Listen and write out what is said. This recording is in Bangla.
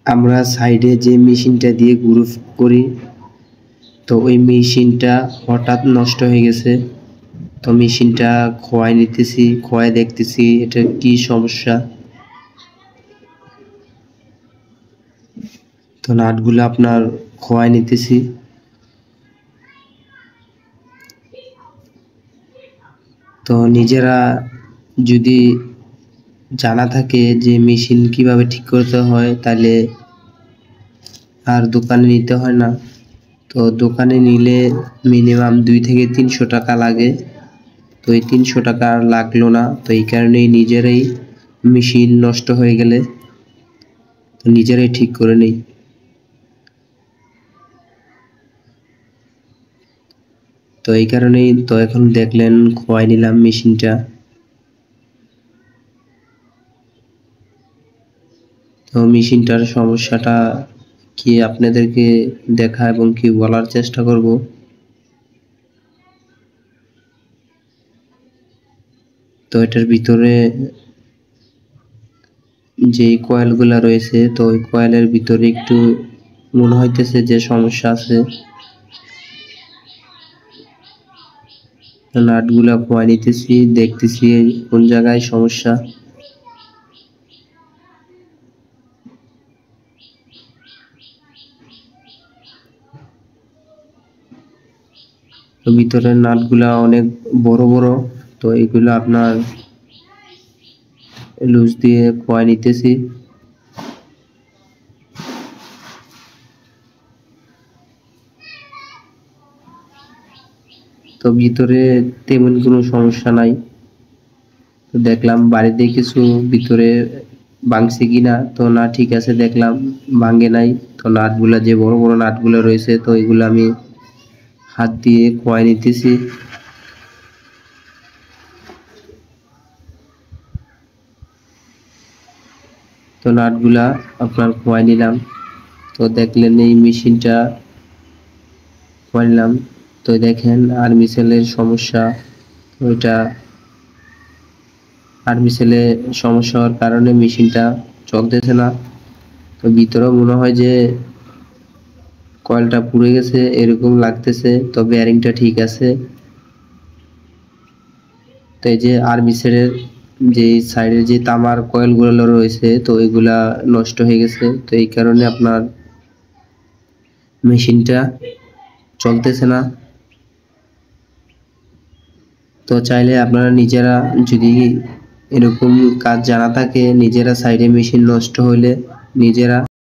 আমরা সাইডে যে মেশিনটা দিয়ে গ্রুপ করি, তো ওই মেশিনটা হঠাৎ নষ্ট হয়ে গেছে। তো মেশিনটা খোয়াই নিতেছি, খোয়াই দেখতেছি এটা কি সমস্যা। তো নাটগুলো আপনার খোয়াই নিতেছি। তো নিজেরা যদি জানা থাকে যে মেশিন কিভাবে ঠিক করতে হয়, তাহলে আর দোকানে নিতে হয় না। তো দোকানে নিলে মিনিমাম 2 থেকে 300 টাকা লাগে। তো এই 300 টাকা আর লাগলো না। তো এই কারণেই নিজেরাই মেশিন নষ্ট হয়ে গেলে তো নিজেরাই ঠিক করে নিই। তো এই কারণেই তো এখন দেখলেন খোয়াই নিলাম মেশিনটা। তো মেশিনটার সমস্যাটা কি আপনাদেরকে দেখা এবং কি বলার চেষ্টা করব। তো এটার ভিতরে যে কয়েলগুলা রয়েছে, তো ওই কয়েলের ভিতরে একটু মনে হইতেছে যে সমস্যা আছে। নাটগুলা খোয়াই নিতেছি, দেখতেছি কোন জায়গায় সমস্যা। তো ভিতরের নাটগুলা অনেক বড় বড়। তো এগুলো আপনার লুজ দিয়ে খোয়াই নিতেছি। তো ভিতরে তেমন কোনো সমস্যা নাই। তো দেখলাম বাড়িতে কিছু ভিতরে ভাঙছে কিনা, তো না ঠিক আছে, দেখলাম ভাঙে নাই। তো নাটগুলা যে বড় বড় নাটগুলো রয়েছে, তো এগুলো আমি হাত দিয়ে খোয়াই নিতেছি। তো নাটগুলা আপনার খোয়াই নিলাম। তো দেখলেন এই মেশিনটা খোয়াই নিলাম। তো দেখেন আর্মিসেলের সমস্যা। ওইটা আর্মিসেলে সমস্যা হওয়ার কারণে মেশিনটা চলতেছে না। তো ভিতরেও মনে হয় যে কয়েলটা পুড়ে গেছে এরকম লাগতেছে। তো বেয়ারিংটা ঠিক আছে। তো এই যে আর্মিসেলের যে সাইডের যে তামার কয়েলগুলো রয়েছে, তো এগুলা নষ্ট হয়ে গেছে। তো এই কারণে আপনার মেশিনটা চলতেছে না। তো চাইলে আপনারা নিজেরা যদি এরকম কাজ জানা থাকে, নিজেরা সাইডে মেশিন নষ্ট হইলে নিজেরা